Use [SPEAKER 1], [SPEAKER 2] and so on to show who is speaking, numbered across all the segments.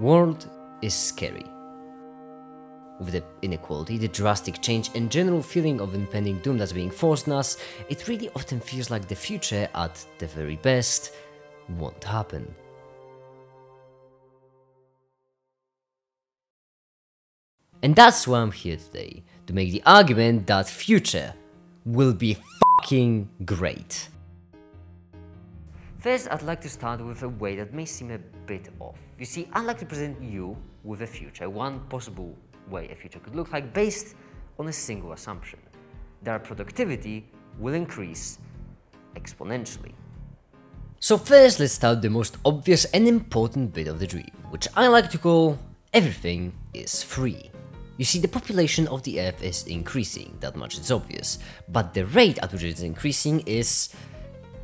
[SPEAKER 1] World is scary. With the inequality, the drastic change and general feeling of impending doom that's being forced on us, it really often feels like the future, at the very best, won't happen. And that's why I'm here today, to make the argument that future will be fucking great. First, I'd like to start with a way that may seem a bit off. You see, I'd like to present you with a future, one possible way a future could look like based on a single assumption, that our productivity will increase exponentially. So first, let's start the most obvious and important bit of the dream, which I like to call everything is free. You see, the population of the Earth is increasing, that much is obvious, but the rate at which it is increasing is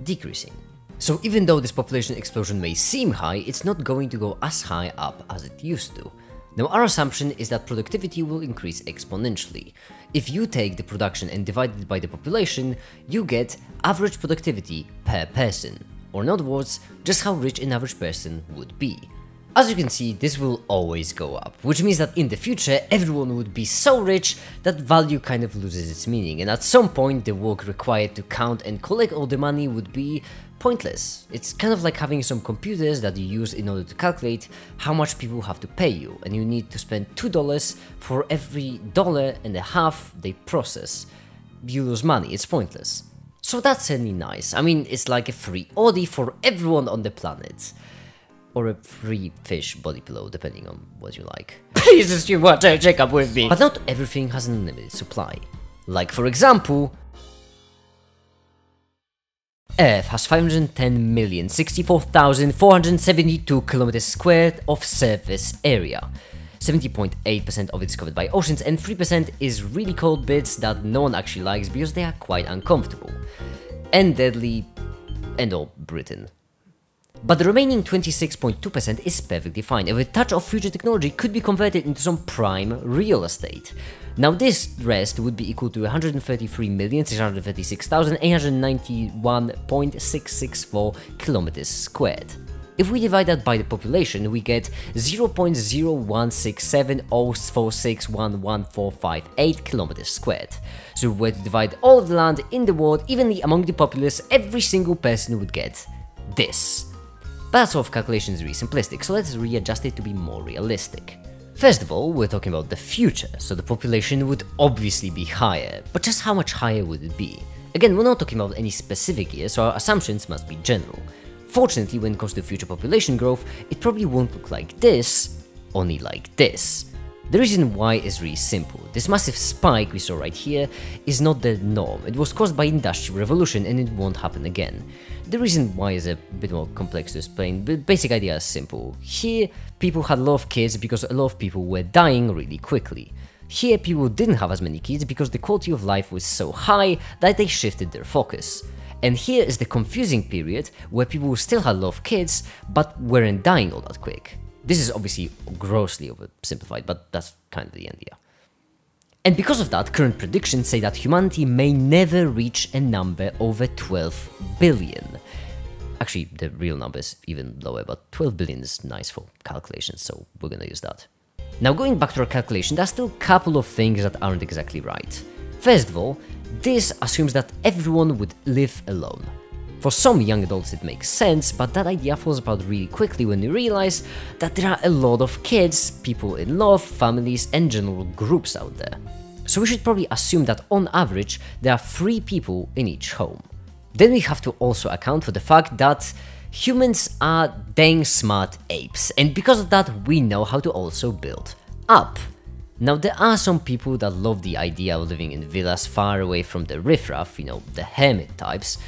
[SPEAKER 1] decreasing. So even though this population explosion may seem high, it's not going to go as high up as it used to. Now, our assumption is that productivity will increase exponentially. If you take the production and divide it by the population, you get average productivity per person, or in other words, just how rich an average person would be. As you can see, this will always go up, which means that in the future, everyone would be so rich that value kind of loses its meaning, and at some point, the work required to count and collect all the money would be pointless. It's kind of like having some computers that you use in order to calculate how much people have to pay you, and you need to spend $2 for every $1.50 they process. You lose money, it's pointless. So that's certainly nice. I mean, it's like a free Audi for everyone on the planet. Or a free fish body pillow, depending on what you like. Please assume what to check up with me. But not everything has an unlimited supply. Like, for example, Earth has 510,064,472 kilometers squared of surface area. 70.8% of it is covered by oceans, and 3% is really cold bits that no one actually likes because they are quite uncomfortable. And deadly, and all Britain. But the remaining 26.2% is perfectly fine, and with a touch of future technology could be converted into some prime real estate. Now this rest would be equal to 133,636,891.664 kilometers squared. If we divide that by the population, we get 0.016704611458 kilometers squared. So if we were to divide all of the land in the world evenly among the populace, every single person would get this. But that sort of calculation is really simplistic, so let's readjust it to be more realistic. First of all, we're talking about the future, so the population would obviously be higher, but just how much higher would it be? Again, we're not talking about any specific year, so our assumptions must be general. Fortunately, when it comes to future population growth, it probably won't look like this, only like this. The reason why is really simple. This massive spike we saw right here is not the norm. It was caused by Industrial Revolution and it won't happen again. The reason why is a bit more complex to explain, but the basic idea is simple. Here, people had a lot of kids because a lot of people were dying really quickly. Here, people didn't have as many kids because the quality of life was so high that they shifted their focus. And here is the confusing period where people still had a lot of kids but weren't dying all that quick. This is obviously grossly oversimplified, but that's kind of the idea. And because of that, current predictions say that humanity may never reach a number over 12 billion. Actually, the real number is even lower, but 12 billion is nice for calculations, so we're gonna use that. Now, going back to our calculation, there's still a couple of things that aren't exactly right. First of all, this assumes that everyone would live alone. For some young adults it makes sense, but that idea falls apart really quickly when you realize that there are a lot of kids, people in love, families and general groups out there. So we should probably assume that on average there are 3 people in each home. Then we have to also account for the fact that humans are dang smart apes, and because of that we know how to also build up. Now there are some people that love the idea of living in villas far away from the riffraff, you know, the hermit types,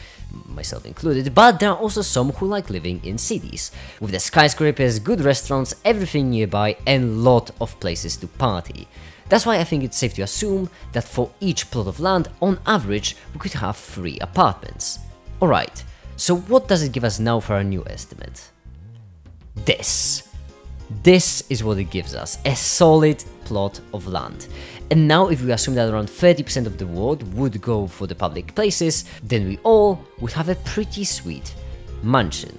[SPEAKER 1] myself included, but there are also some who like living in cities, with the skyscrapers, good restaurants, everything nearby and lot of places to party. That's why I think it's safe to assume that for each plot of land, on average, we could have 3 apartments. Alright, so what does it give us now for our new estimate? This is what it gives us, a solid plot of land. And now if we assume that around 30% of the world would go for the public places, then we all would have a pretty sweet mansion.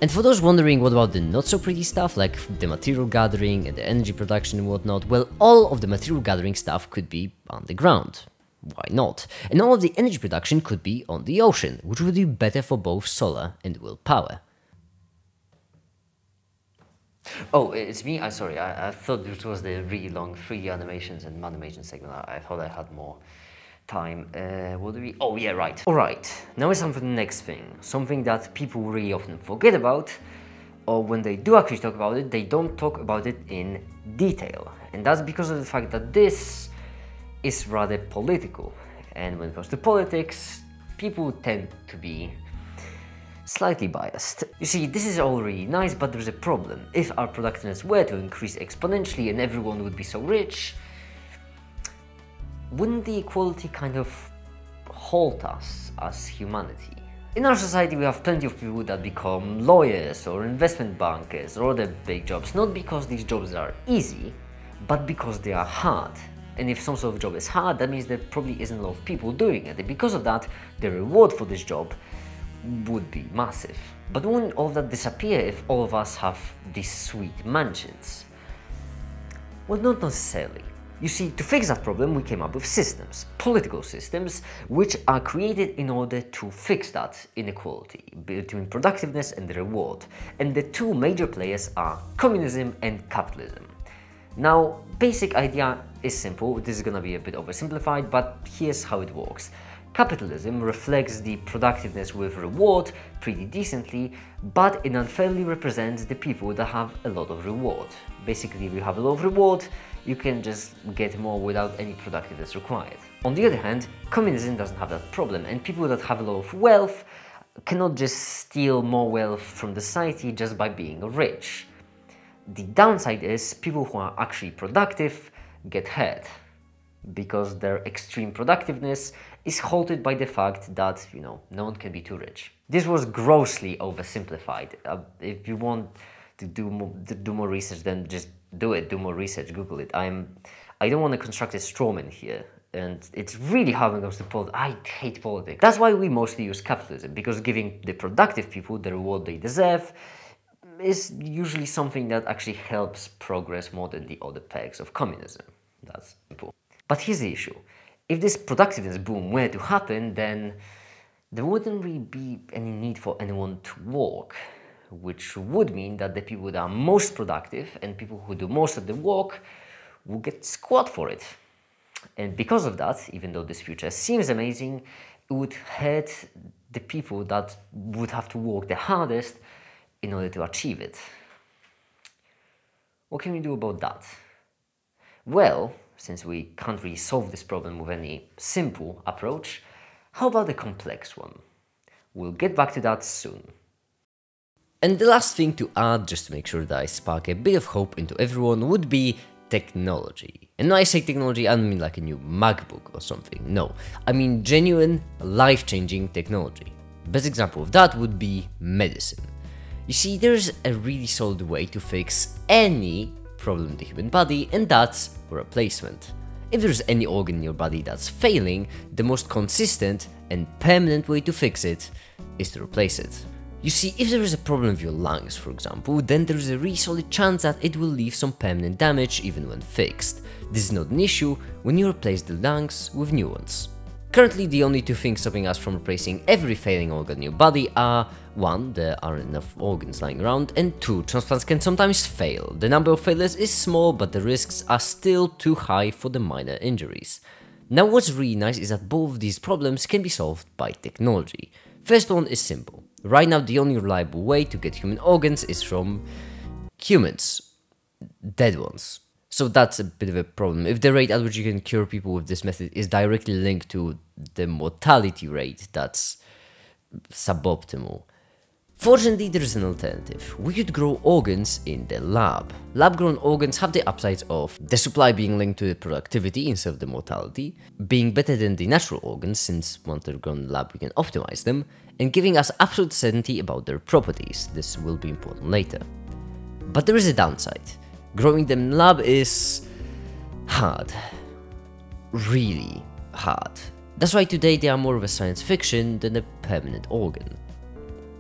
[SPEAKER 1] And for those wondering what about the not so pretty stuff, like the material gathering and the energy production and whatnot, well, all of the material gathering stuff could be underground. Why not? And all of the energy production could be on the ocean, which would be better for both solar and wind power. Oh, it's me? I'm sorry, I thought this was the really long 3D animations and animation segment. I thought I had more time. What do we... Oh, yeah, right. Alright, now it's time for the next thing. Something that people really often forget about, or when they do actually talk about it, they don't talk about it in detail. And that's because of the fact that this is rather political. And when it comes to politics, people tend to be slightly biased. You see, this is all really nice, but there's a problem. If our productiveness were to increase exponentially and everyone would be so rich, wouldn't the equality kind of halt us as humanity? In our society, we have plenty of people that become lawyers or investment bankers or other big jobs, not because these jobs are easy, but because they are hard. And if some sort of job is hard, that means there probably isn't a lot of people doing it. And because of that, the reward for this job would be massive. But won't all of that disappear if all of us have these sweet mansions? Well, not necessarily. You see, to fix that problem, we came up with systems, political systems, which are created in order to fix that inequality between productiveness and the reward. And the two major players are communism and capitalism. Now, basic idea is simple. This is gonna be a bit oversimplified, but here's how it works. Capitalism reflects the productiveness with reward pretty decently, but it unfairly represents the people that have a lot of reward. Basically, if you have a lot of reward, you can just get more without any productiveness required. On the other hand, communism doesn't have that problem, and people that have a lot of wealth cannot just steal more wealth from the society just by being rich. The downside is people who are actually productive get hurt, because their extreme productiveness is halted by the fact that, you know, no one can be too rich. This was grossly oversimplified. If you want to do more research, then just do it, do more research, Google it. I don't want to construct a strawman here, and it's really hard when it comes to politics. I hate politics. That's why we mostly use capitalism, because giving the productive people the reward they deserve is usually something that actually helps progress more than the other perks of communism. That's simple. But here's the issue. If this productiveness boom were to happen, then there wouldn't really be any need for anyone to work, which would mean that the people that are most productive and people who do most of the work will get squat for it. And because of that, even though this future seems amazing, it would hurt the people that would have to work the hardest in order to achieve it. What can we do about that? Well, since we can't really solve this problem with any simple approach, how about the complex one? We'll get back to that soon. And the last thing to add, just to make sure that I spark a bit of hope into everyone, would be technology. And when I say technology, I don't mean like a new MacBook or something. No, I mean genuine, life-changing technology. Best example of that would be medicine. You see, there's a really solid way to fix any problem in the human body, and that's replacement. If there's any organ in your body that's failing, the most consistent and permanent way to fix it is to replace it. You see, if there is a problem with your lungs, for example, then there is a really solid chance that it will leave some permanent damage even when fixed. This is not an issue when you replace the lungs with new ones. Currently, the only two things stopping us from replacing every failing organ in your body are 1. There aren't enough organs lying around, and 2. Transplants can sometimes fail. The number of failures is small, but the risks are still too high for the minor injuries. Now, what's really nice is that both of these problems can be solved by technology. First one is simple. Right now, the only reliable way to get human organs is from humans, dead ones. So that's a bit of a problem. If the rate at which you can cure people with this method is directly linked to the mortality rate, that's suboptimal. Fortunately, there is an alternative. We could grow organs in the lab. Lab-grown organs have the upsides of the supply being linked to the productivity instead of the mortality, being better than the natural organs since once they're grown in the lab we can optimize them, and giving us absolute certainty about their properties. This will be important later. But there is a downside. Growing them in the lab is hard. Really hard. That's why today they are more of a science fiction than a permanent organ.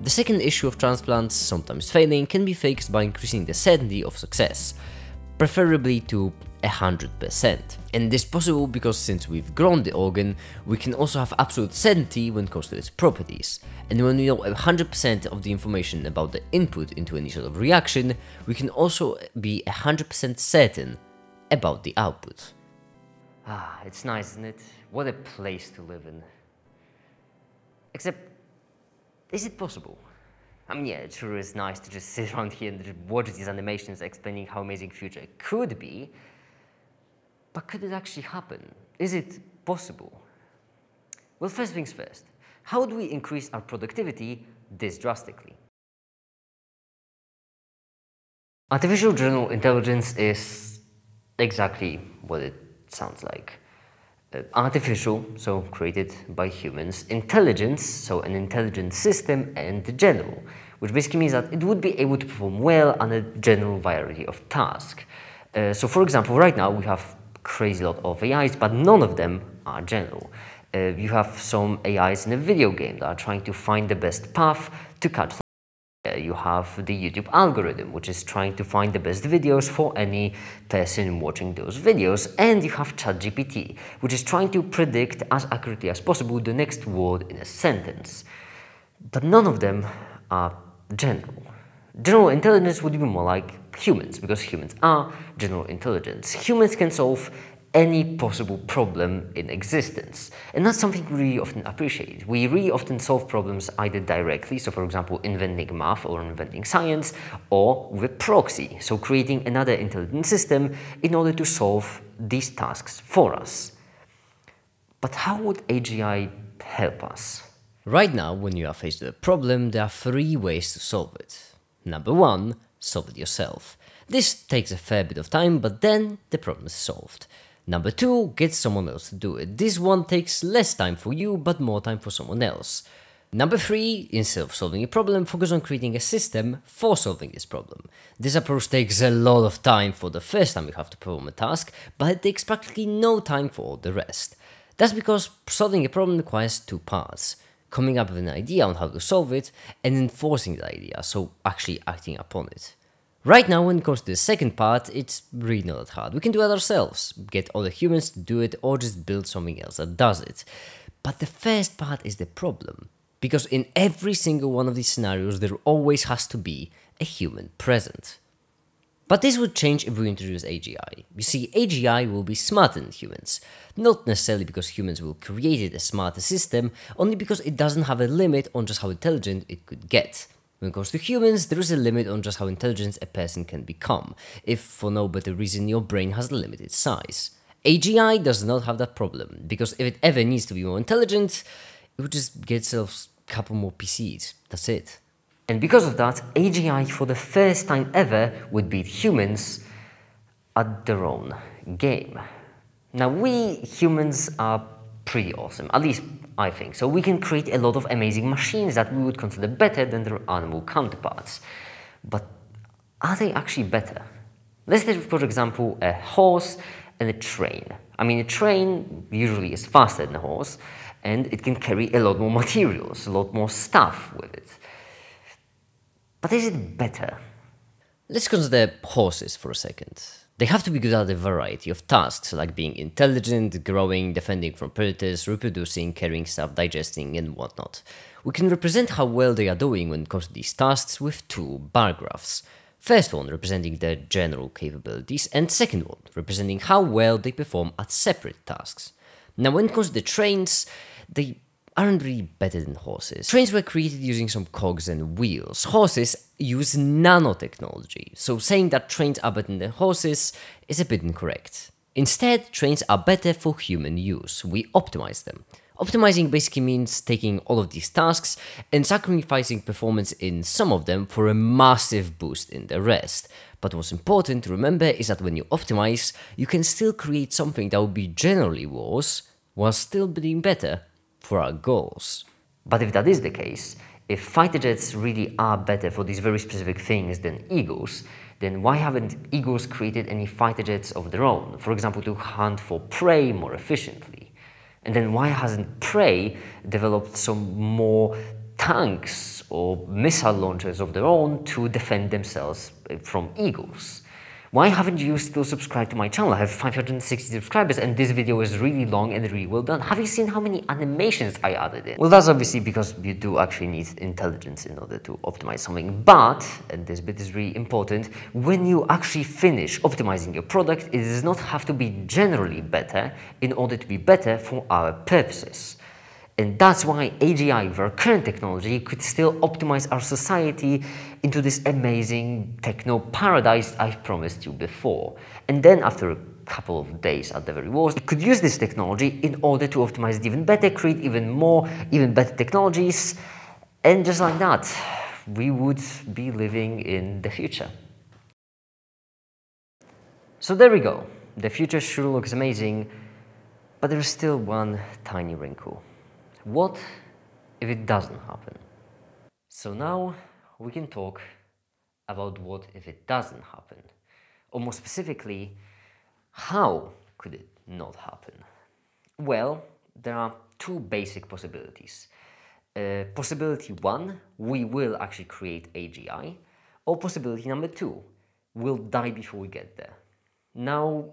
[SPEAKER 1] The second issue of transplants sometimes failing can be fixed by increasing the certainty of success, preferably to 100%. And this is possible because since we've grown the organ, we can also have absolute certainty when it comes to its properties. And when we know 100% of the information about the input into any sort of reaction, we can also be 100% certain about the output. Ah, it's nice, isn't it? What a place to live in. Except, is it possible? I mean, yeah, it sure is nice to just sit around here and just watch these animations explaining how amazing future could be, but could it actually happen? Is it possible? Well, first things first, how do we increase our productivity this drastically? Artificial general intelligence is exactly what it sounds like. Artificial, so created by humans, intelligence, so an intelligent system, and general, which basically means that it would be able to perform well on a general variety of tasks. So for example, right now we have crazy lot of AIs, but none of them are general. You have some AIs in a video game that are trying to find the best path to catch. You have the YouTube algorithm, which is trying to find the best videos for any person watching those videos, and you have ChatGPT, which is trying to predict as accurately as possible the next word in a sentence. But none of them are general. General intelligence would be more like humans, because humans are general intelligence. Humans can solve any possible problem in existence. And that's something we really often appreciate. We really often solve problems either directly, so for example inventing math or inventing science, or with a proxy, so creating another intelligent system in order to solve these tasks for us. But how would AGI help us? Right now, when you are faced with a problem, there are 3 ways to solve it. Number 1, solve it yourself. This takes a fair bit of time, but then the problem is solved. Number 2, get someone else to do it. This one takes less time for you, but more time for someone else. Number 3, instead of solving a problem, focus on creating a system for solving this problem. This approach takes a lot of time for the first time you have to perform a task, but it takes practically no time for all the rest. That's because solving a problem requires 2 parts: coming up with an idea on how to solve it, and enforcing the idea, so actually acting upon it. Right now, when it comes to the second part, it's really not that hard. We can do it ourselves, get other humans to do it, or just build something else that does it. But the first part is the problem, because in every single one of these scenarios, there always has to be a human present. But this would change if we introduce AGI. You see, AGI will be smarter than humans, not necessarily because humans will create a smarter system, only because it doesn't have a limit on just how intelligent it could get. When it comes to humans, there is a limit on just how intelligent a person can become, if for no better reason your brain has a limited size. AGI does not have that problem, because if it ever needs to be more intelligent, it would just get itself a couple more PCs, that's it. And because of that, AGI for the first time ever would beat humans at their own game. Now we humans are pretty awesome, at least I think. So we can create a lot of amazing machines that we would consider better than their animal counterparts. But are they actually better? Let's take, for example, a horse and a train. I mean, a train usually is faster than a horse, and it can carry a lot more materials, a lot more stuff with it. But is it better? Let's consider horses for a second. They have to be good at a variety of tasks, like being intelligent, growing, defending from predators, reproducing, carrying stuff, digesting, and whatnot. We can represent how well they are doing when it comes to these tasks with 2 bar graphs. First one representing their general capabilities, and second one representing how well they perform at separate tasks. Now when it comes to the trains, they aren't really better than horses. Trains were created using some cogs and wheels. Horses use nanotechnology, so saying that trains are better than horses is a bit incorrect. Instead, trains are better for human use. We optimize them. Optimizing basically means taking all of these tasks and sacrificing performance in some of them for a massive boost in the rest. But what's important to remember is that when you optimize, you can still create something that will be generally worse while still being better for our goals. But if that is the case, if fighter jets really are better for these very specific things than eagles, then why haven't eagles created any fighter jets of their own? For example, to hunt for prey more efficiently. And then why hasn't prey developed some more tanks or missile launchers of their own to defend themselves from eagles. Why haven't you still subscribed to my channel? I have 560 subscribers and this video is really long and really well done. Have you seen how many animations I added in? Well, that's obviously because you do actually need intelligence in order to optimize something. But, and this bit is really important, when you actually finish optimizing your product, it does not have to be generally better in order to be better for our purposes. And that's why AGI, with our current technology, could still optimize our society into this amazing techno paradise I've promised you before. And then after a couple of days at the very worst, it could use this technology in order to optimize it even better, create even more, even better technologies. And just like that, we would be living in the future. So there we go. The future sure looks amazing, but there's still one tiny wrinkle. What if it doesn't happen? So now we can talk about what if it doesn't happen, or more specifically, how could it not happen? Well, there are two basic possibilities. Possibility one, we will actually create AGI, or possibility number two, we'll die before we get there. Now,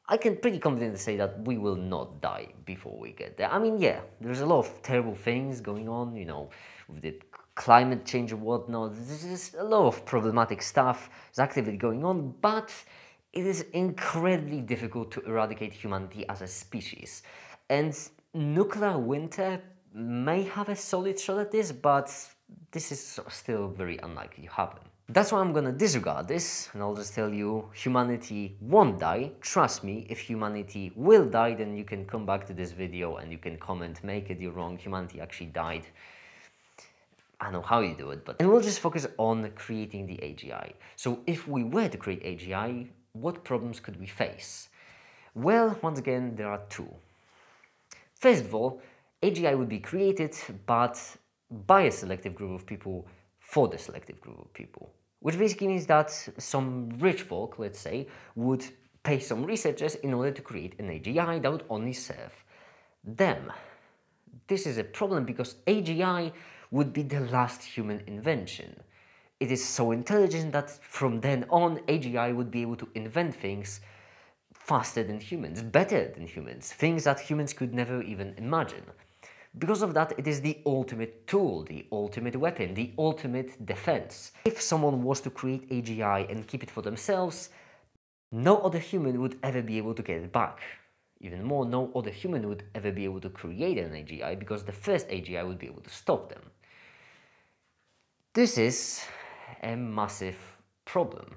[SPEAKER 1] I can pretty confidently say that we will not die before we get there. I mean, yeah, there's a lot of terrible things going on, you know, with the climate change and whatnot. There's a lot of problematic stuff is actively going on, but it is incredibly difficult to eradicate humanity as a species. And nuclear winter may have a solid shot at this, but this is still very unlikely to happen. That's why I'm gonna disregard this, and I'll just tell you, humanity won't die. Trust me, if humanity will die, then you can come back to this video and you can comment, make it, you're wrong, humanity actually died. I don't know how you do it, but... And we'll just focus on creating the AGI. So if we were to create AGI, what problems could we face? Well, once again, there are two. First of all, AGI would be created, but by a selective group of people for the selective group of people. Which basically means that some rich folk, let's say, would pay some researchers in order to create an AGI that would only serve them. This is a problem because AGI would be the last human invention. It is so intelligent that from then on, AGI would be able to invent things faster than humans, better than humans, things that humans could never even imagine. Because of that, it is the ultimate tool, the ultimate weapon, the ultimate defense. If someone was to create AGI and keep it for themselves, no other human would ever be able to get it back. Even more, no other human would ever be able to create an AGI because the first AGI would be able to stop them. This is a massive problem.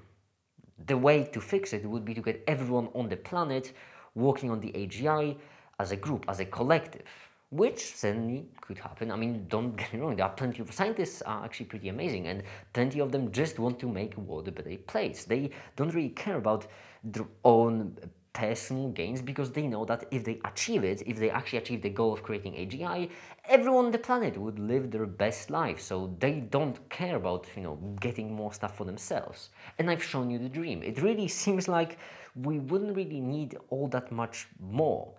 [SPEAKER 1] The way to fix it would be to get everyone on the planet working on the AGI as a group, as a collective. Which certainly could happen. I mean, don't get me wrong, there are plenty of scientists are actually pretty amazing and plenty of them just want to make the world a better place. They don't really care about their own personal gains because they know that if they achieve it, if they actually achieve the goal of creating AGI, everyone on the planet would live their best life. So they don't care about, you know, getting more stuff for themselves. And I've shown you the dream. It really seems like we wouldn't really need all that much more.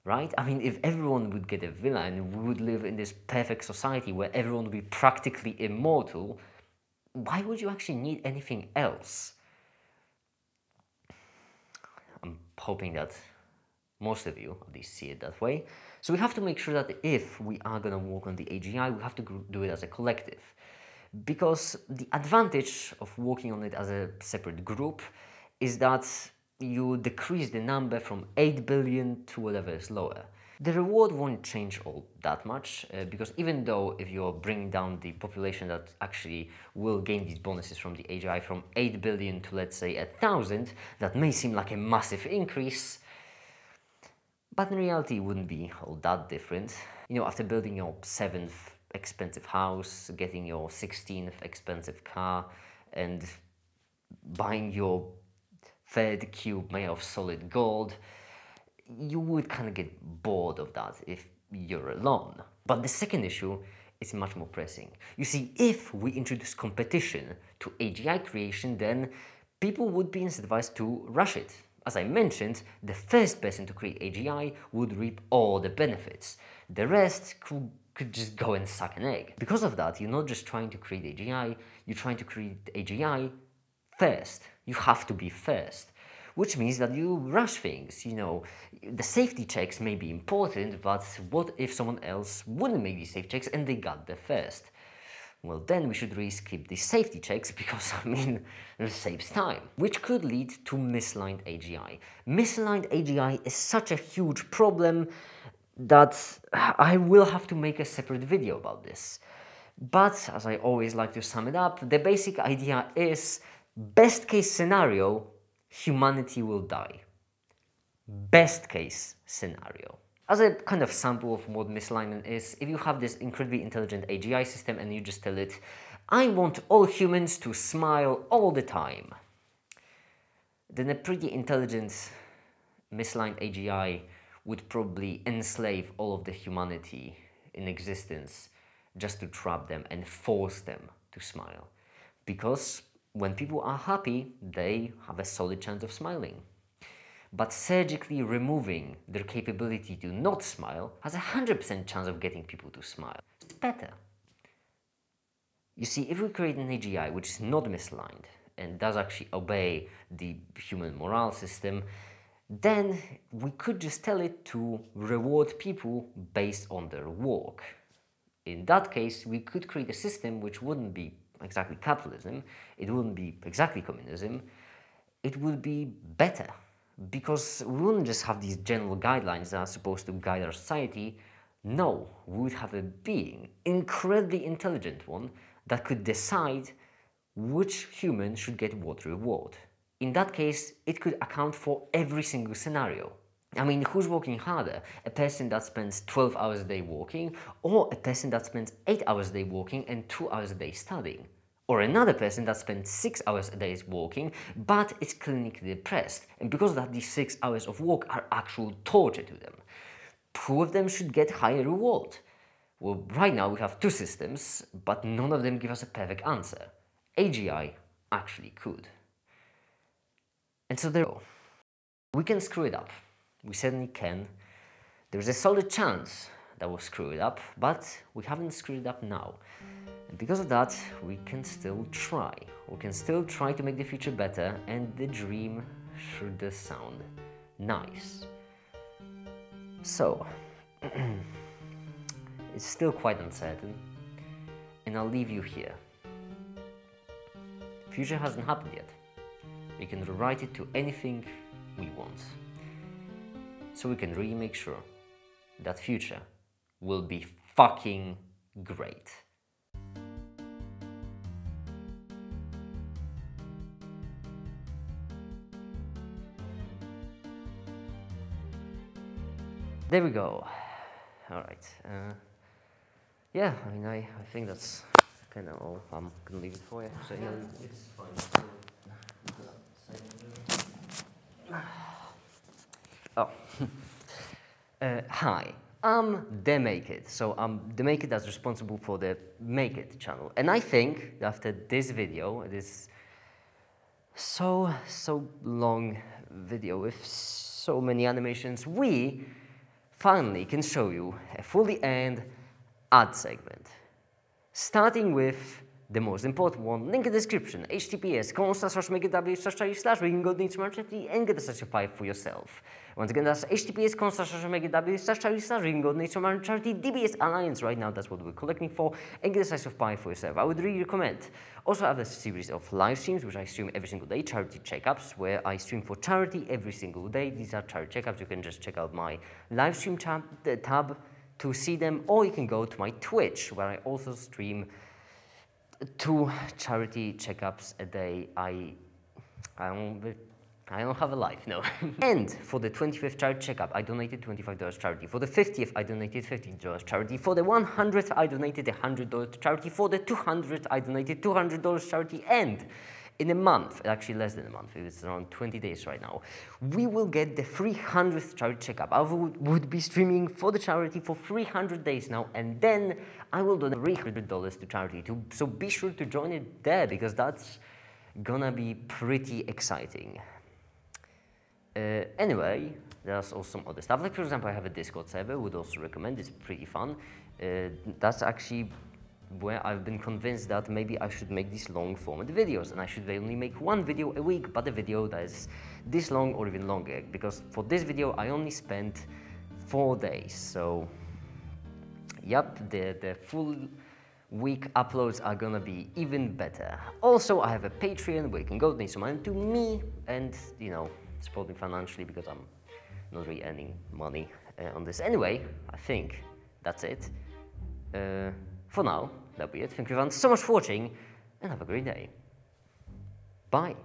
[SPEAKER 1] Right? I mean, if everyone would get a villa and we would live in this perfect society where everyone would be practically immortal, why would you actually need anything else? I'm hoping that most of you at least see it that way. So we have to make sure that if we are going to work on the AGI, we have to do it as a collective. Because the advantage of working on it as a separate group is that you decrease the number from 8 billion to whatever is lower. The reward won't change all that much because even though if you're bringing down the population that actually will gain these bonuses from the AGI from 8 billion to let's say 1,000, that may seem like a massive increase, but in reality it wouldn't be all that different. You know, after building your 7th expensive house, getting your 16th expensive car and buying your 3rd cube made of solid gold, you would kind of get bored of that if you're alone. But the second issue is much more pressing. You see, if we introduce competition to AGI creation, then people would be incentivized to rush it. As I mentioned, the first person to create AGI would reap all the benefits. The rest could could just go and suck an egg. Because of that, you're not just trying to create AGI, you're trying to create AGI first. You have to be first. Which means that you rush things, you know. The safety checks may be important, but what if someone else wouldn't make these safety checks and they got there first? Well, then we should really skip these safety checks because, I mean, it saves time. Which could lead to misaligned AGI. Misaligned AGI is such a huge problem that I will have to make a separate video about this. But, as I always like to sum it up, the basic idea is, best case scenario, humanity will die. Best case scenario. As a kind of sample of what misalignment is, if you have this incredibly intelligent AGI system and you just tell it, I want all humans to smile all the time, then a pretty intelligent misaligned AGI would probably enslave all of the humanity in existence just to trap them and force them to smile. Because when people are happy, they have a solid chance of smiling. But surgically removing their capability to not smile has a 100% chance of getting people to smile. It's better. You see, if we create an AGI which is not misaligned and does actually obey the human morale system, then we could just tell it to reward people based on their work. In that case, we could create a system which wouldn't be exactly capitalism, it wouldn't be exactly communism, it would be better. Because we wouldn't just have these general guidelines that are supposed to guide our society. No, we would have a being, incredibly intelligent one, that could decide which human should get what reward. In that case, it could account for every single scenario. I mean, who's working harder? A person that spends 12 hours a day working, or a person that spends 8 hours a day working and 2 hours a day studying? Or another person that spends 6 hours a day working, but is clinically depressed, and because of that, these 6 hours of work are actual torture to them. Who of them should get higher reward? Well, right now we have two systems, but none of them give us a perfect answer. AGI actually could. And so there we go. We can screw it up. We certainly can. There's a solid chance that we'll screw it up, but we haven't screwed it up now. And because of that, we can still try. We can still try to make the future better, and the dream sure does sound nice. So, it's still quite uncertain, and I'll leave you here. Future hasn't happened yet. We can rewrite it to anything we want. So we can really make sure that future will be fucking great. There we go. All right. Yeah, I mean, I think that's kind of all. I'm gonna leave it for you. So yeah, it's fine. Oh. Hi, I'm the Make It. So I'm the Make It that's responsible for the Make It channel. And I think after this video, this so long video with so many animations, we finally can show you a fully earned ad segment. Starting with the most important one, link in the description, https://megw/where you can go to the and get a social file for yourself. Once again, that's https://megw/where you can go to charity DBS Alliance right now, that's what we're collecting for, and get a size of pie for yourself. I would really recommend. Also, I have a series of live streams, which I stream every single day, charity checkups, where I stream for charity every single day. These are charity checkups. You can just check out my live stream tab to see them, or you can go to my Twitch, where I also stream 2 charity checkups a day. I don't have a life, no. And for the 25th charity checkup, I donated $25 charity. For the 50th, I donated $50 charity. For the 100th, I donated $100 charity. For the 200th, I donated $200 charity. And in a month, actually less than a month, it's around 20 days right now, we will get the 300th charity checkup. I would be streaming for the charity for 300 days now, and then I will donate $300 to charity. So be sure to join it there, because that's gonna be pretty exciting. Anyway, there's also some other stuff. Like, for example, I have a Discord server, would also recommend. It's pretty fun. That's actually where I've been convinced that maybe I should make these long format videos, and I should only make one video a week, but a video that is this long or even longer, because for this video I only spent 4 days. So yep, the full week uploads are gonna be even better. Also, I have a Patreon where you can go donate some money to me and, you know, support me financially, because I'm not really earning money on this anyway. I think that's it. For now, that'll be it. Thank you everyone so much for watching, and have a great day. Bye.